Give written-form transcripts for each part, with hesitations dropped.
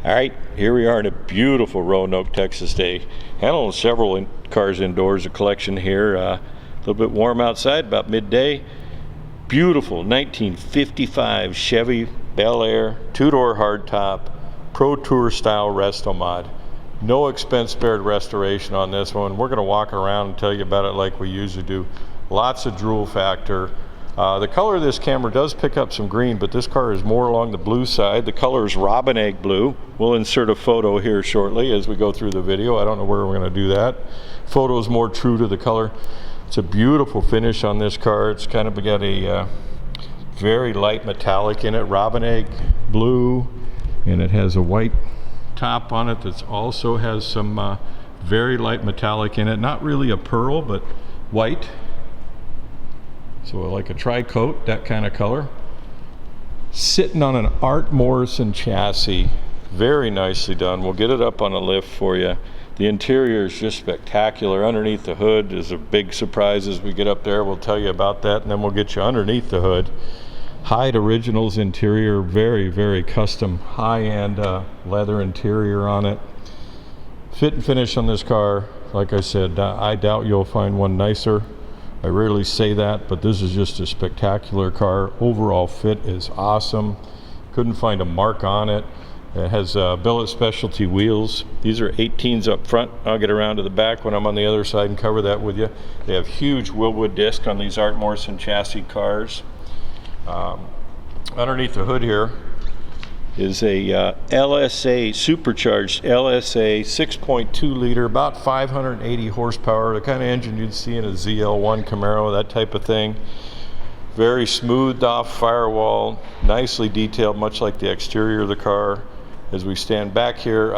All right, here we are in a beautiful Roanoke, Texas day. Handling several cars indoors, a collection here. A little bit warm outside, about midday. Beautiful 1955 Chevy Belair two-door hardtop Pro Tour style resto mod. No expense spared restoration on this one. We're going to walk around and tell you about it like we usually do. Lots of drool factor. The color of this camera does pick up some green, but this car is more along the blue side. The color is robin egg blue. We'll insert a photo here shortly as we go through the video. I don't know where we're going to do that. Photo is more true to the color. It's a beautiful finish on this car. It's kind of got a very light metallic in it, robin egg blue, and it has a white top on it that also has some very light metallic in it. Not really a pearl, but white. So like a tri-coat, that kind of color. Sitting on an Art Morrison chassis. Very nicely done. We'll get it up on a lift for you. The interior is just spectacular. Underneath the hood is a big surprise as we get up there. We'll tell you about that, and then we'll get you underneath the hood. Hyde Originals interior, very, very custom, high-end leather interior on it. Fit and finish on this car, like I said, I doubt you'll find one nicer. I rarely say that, but this is just a spectacular car. Overall fit is awesome. Couldn't find a mark on it. It has billet specialty wheels. These are 18s up front. I'll get around to the back when I'm on the other side and cover that with you. They have huge Wilwood disc on these Art Morrison chassis cars. Underneath the hood here is a LSA Supercharged LSA 6.2 liter, about 580 horsepower, the kind of engine you'd see in a ZL1 Camaro, that type of thing. Very smoothed off firewall, nicely detailed, much like the exterior of the car. As we stand back here,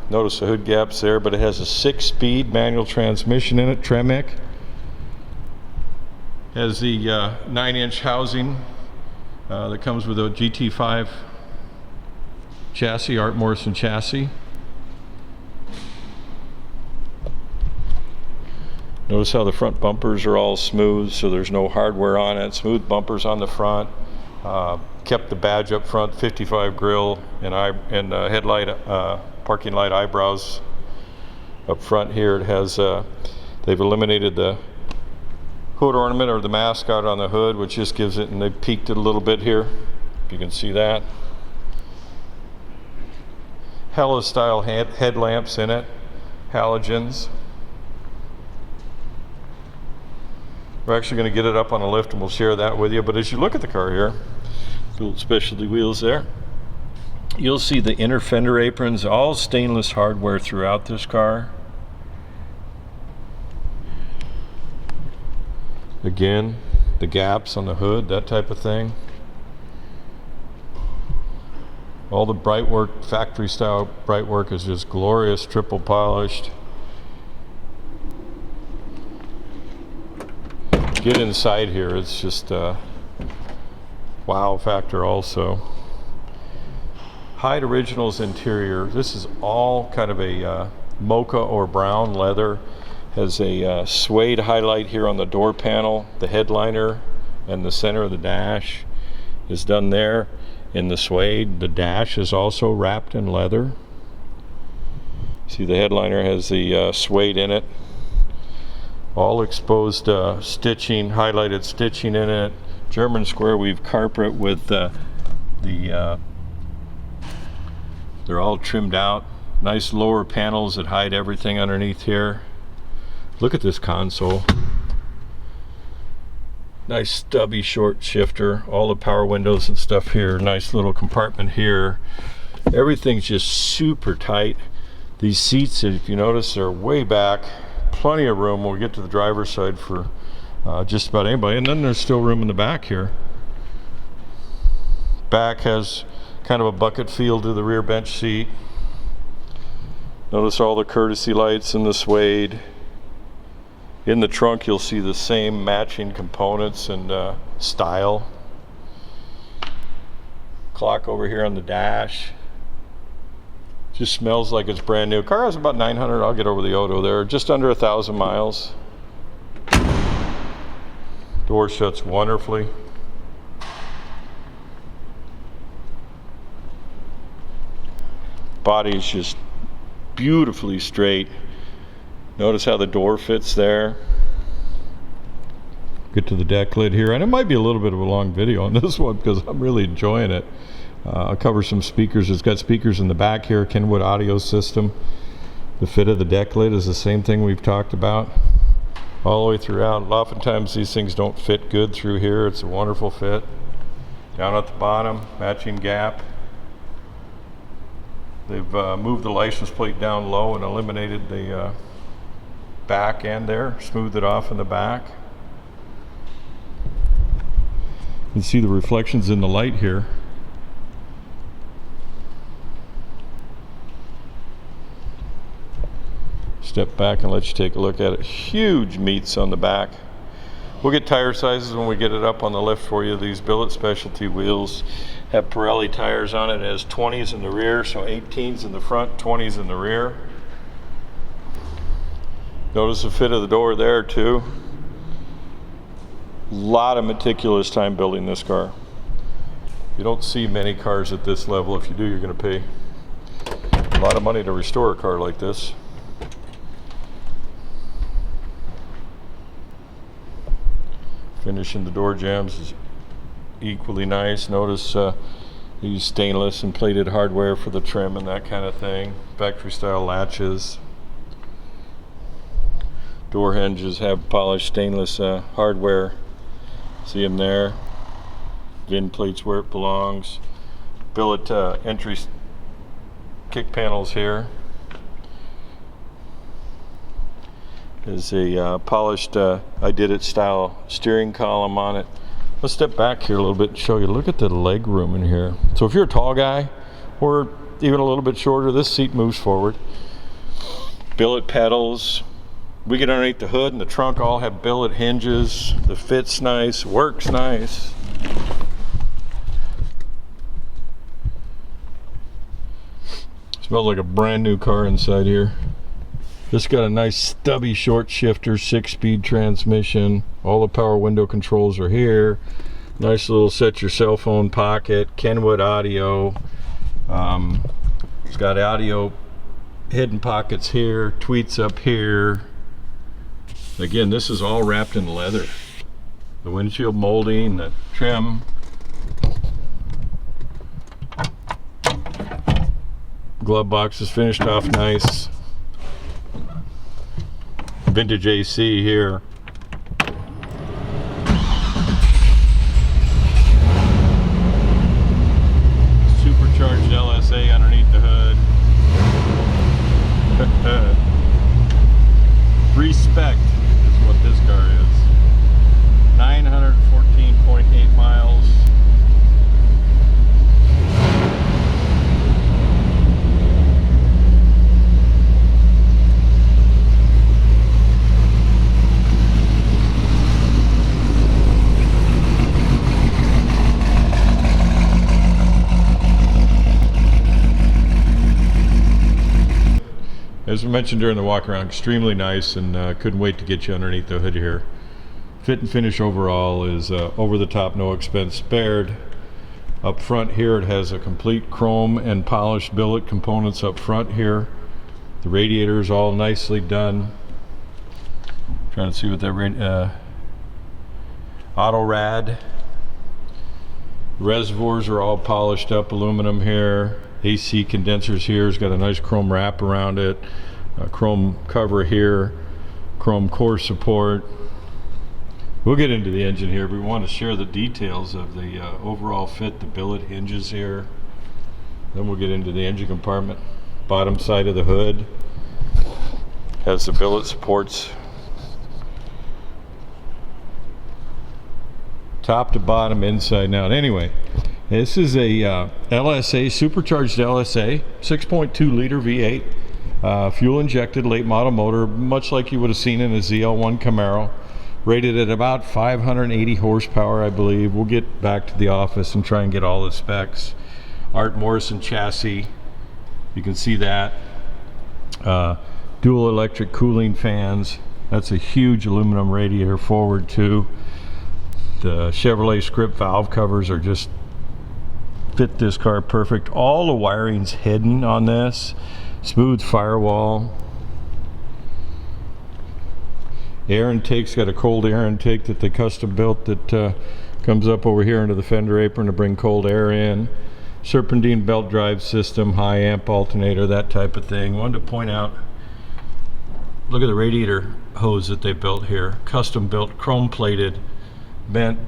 notice the hood gaps there, but it has a 6-speed manual transmission in it, Tremec. Has the 9-inch housing that comes with a GT5 chassis, Art Morrison chassis. Notice how the front bumpers are all smooth, so there's no hardware on it. Smooth bumpers on the front. Kept the badge up front, 55 grille and headlight, parking light eyebrows up front here. It has, they've eliminated the hood ornament or the mascot on the hood, which just gives it, and they've peaked it a little bit here. You can see that. Hella style headlamps in it, halogens. We're actually going to get it up on a lift and we'll share that with you. But as you look at the car here, little specialty wheels there, you'll see the inner fender aprons, all stainless hardware throughout this car. Again, the gaps on the hood, that type of thing. All the bright work, factory style bright work is just glorious, triple polished. Get inside here, it's just wow factor also. Hyde Originals interior, this is all kind of a mocha or brown leather. Has a suede highlight here on the door panel. The headliner and the center of the dash is done there in the suede. The dash is also wrapped in leather. See, the headliner has the suede in it. All exposed stitching, highlighted stitching in it. German square weave carpet with they're all trimmed out. Nice lower panels that hide everything underneath here. Look at this console. Nice stubby short shifter. All the power windows and stuff here. Nice little compartment here. Everything's just super tight. These seats, if you notice, are way back. Plenty of room when we get to the driver's side for just about anybody. And then there's still room in the back here. Back has kind of a bucket feel to the rear bench seat. Notice all the courtesy lights and the suede. In the trunk you'll see the same matching components and style. Clock over here on the dash. Just smells like it's brand new. Car has about 900, I'll get over the auto there, just under 1,000 miles. Door shuts wonderfully. body is just beautifully straight. Notice how the door fits there. Get to the deck lid here, and it might be a little bit of a long video on this one because I'm really enjoying it. I'll cover some speakers. It's got speakers in the back here, Kenwood audio system. The fit of the deck lid is the same thing we've talked about all the way throughout. Oftentimes these things don't fit good through here. It's a wonderful fit. Down at the bottom, matching gap. They've moved the license plate down low and eliminated the back end there, smoothed it off in the back. You can see the reflections in the light here. Step back and let you take a look at it. Huge meats on the back. We'll get tire sizes when we get it up on the lift for you. These billet specialty wheels have Pirelli tires on it. It has 20s in the rear, so 18s in the front, 20s in the rear. Notice the fit of the door there too. A lot of meticulous time building this car. You don't see many cars at this level. If you do, you're going to pay a lot of money to restore a car like this. Finish in the door jambs is equally nice. Notice these stainless and plated hardware for the trim and that kind of thing. Factory style latches. Door hinges have polished stainless hardware. See them there. VIN plates where it belongs. Billet entry kick panels here. There's a polished I Did It style steering column on it. Let's step back here a little bit and show you. Look at the leg room in here. So if you're a tall guy or even a little bit shorter, this seat moves forward. Billet pedals. We get underneath the hood and the trunk all have billet hinges. The fit's nice, works nice. Smells like a brand new car inside here. This got a nice stubby short shifter, 6-speed transmission. All the power window controls are here. Nice little set your cell phone pocket. Kenwood audio. It's got audio hidden pockets here, tweets up here. Again, this is all wrapped in leather. The windshield molding, the trim. Glove box is finished off nice. Vintage AC here. Supercharged LSA underneath the hood. Respect is what this car is. 914.8 miles. As we mentioned during the walk around, extremely nice, and couldn't wait to get you underneath the hood here. Fit and finish overall is over the top, no expense spared. Up front here it has a complete chrome and polished billet components up front here. The radiator is all nicely done. Trying to see what that auto rad. Reservoirs are all polished up aluminum here. AC condensers here. It's got a nice chrome wrap around it. A chrome cover here. Chrome core support. We'll get into the engine here, but we want to share the details of the overall fit, the billet hinges here. Then we'll get into the engine compartment. Bottom side of the hood has the billet supports. Top to bottom, inside and out. Anyway, this is a LSA, supercharged LSA, 6.2 liter V8, fuel injected late model motor, much like you would have seen in a ZL1 Camaro. Rated at about 580 horsepower, I believe. We'll get back to the office and try and get all the specs. Art Morrison chassis, you can see that. Dual electric cooling fans. That's a huge aluminum radiator forward too. The Chevrolet script valve covers are just fit this car perfect. All the wiring's hidden on this. Smooth firewall. Air intake's got a cold air intake that they custom built that comes up over here into the fender apron to bring cold air in. Serpentine belt drive system, high amp alternator, that type of thing. Wanted to point out, look at the radiator hose that they built here. Custom built, chrome plated, bent.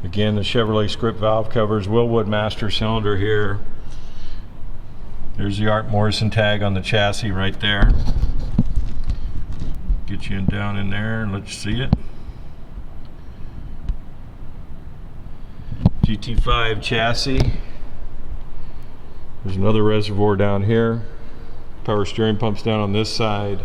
Again, the Chevrolet script valve covers, Wilwood master cylinder here. There's the Art Morrison tag on the chassis right there. Get you down in there and let you see it. GT5 chassis. There's another reservoir down here. Power steering pumps down on this side.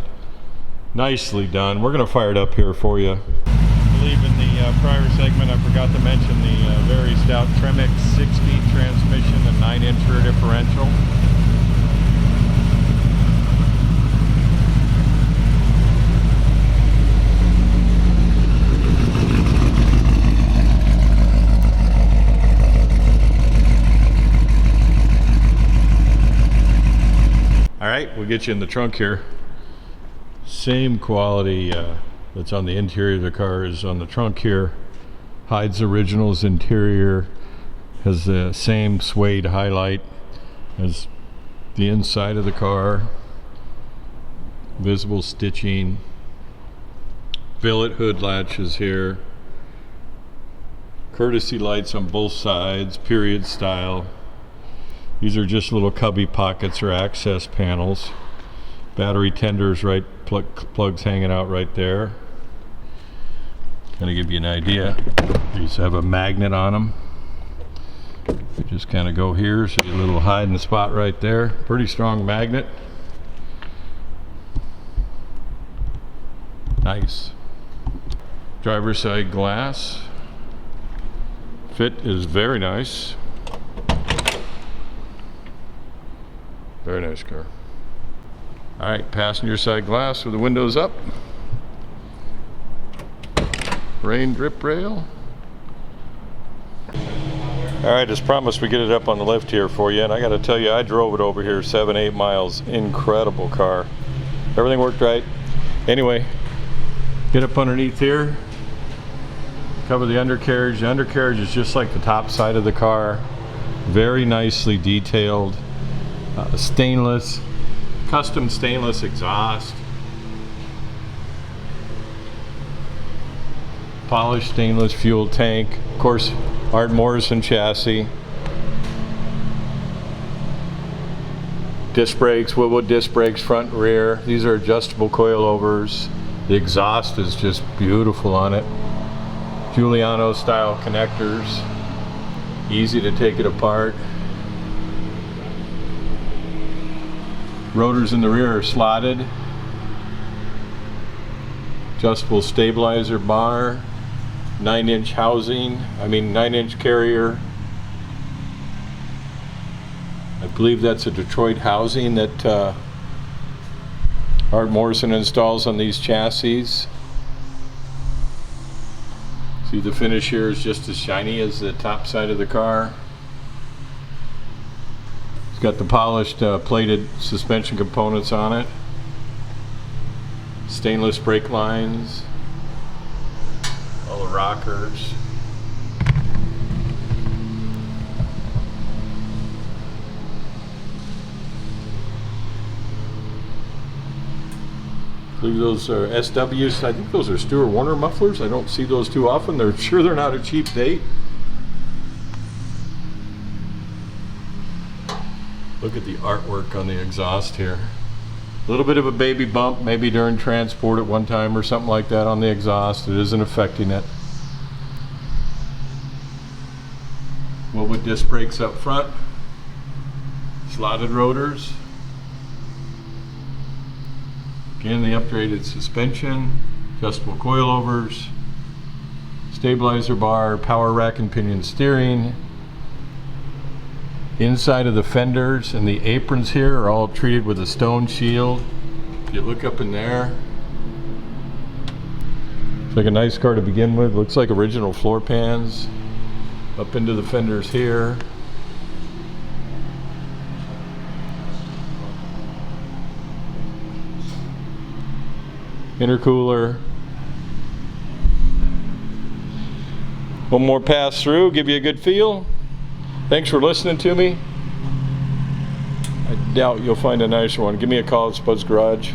Nicely done. We're going to fire it up here for you. I believe in the prior segment I forgot to mention the very stout Tremec 6-speed transmission and 9-inch rear differential. Alright, we'll get you in the trunk here. Same quality that's on the interior of the car is on the trunk here. Hides Originals interior. Has the same suede highlight as the inside of the car. Visible stitching. Billet hood latches here. Courtesy lights on both sides, period style. These are just little cubby pockets or access panels. Battery tenders, right, plugs hanging out right there. Kind of give you an idea. These have a magnet on them. You just kind of go here, so you a little hiding spot right there. Pretty strong magnet. Nice. Driver's side glass. Fit is very nice. Very nice car. Alright, passenger side glass with the windows up. Rain drip rail. Alright, as promised, we get it up on the lift here for you, and I gotta tell you, I drove it over here 7-8 miles. Incredible car. Everything worked right. Anyway, get up underneath here. Cover the undercarriage. The undercarriage is just like the top side of the car. Very nicely detailed. Stainless, custom stainless exhaust, polished stainless fuel tank, of course Art Morrison chassis, disc brakes, Wilwood disc brakes front and rear. These are adjustable coilovers. The exhaust is just beautiful on it. Giuliano style connectors, easy to take it apart. Rotors in the rear are slotted. Adjustable stabilizer bar. 9-inch housing. 9-inch carrier. I believe that's a Detroit housing that Art Morrison installs on these chassis. See, the finish here is just as shiny as the top side of the car. Got the polished plated suspension components on it. Stainless brake lines. All the rockers. I believe those are SWs. I think those are Stewart Warner mufflers. I don't see those too often. They're sure they're not a cheap date. Look at the artwork on the exhaust here. A little bit of a baby bump, maybe during transport at one time or something like that on the exhaust. It isn't affecting it. Wilwood disc brakes up front. Slotted rotors. Again, the upgraded suspension, adjustable coilovers, stabilizer bar, power rack and pinion steering. Inside of the fenders and the aprons here are all treated with a stone shield. If you look up in there, like a nice car to begin with. Looks like original floor pans up into the fenders here. Intercooler. One more pass through, give you a good feel. Thanks for listening to me. I doubt you'll find a nicer one. Give me a call at Spud's Garage.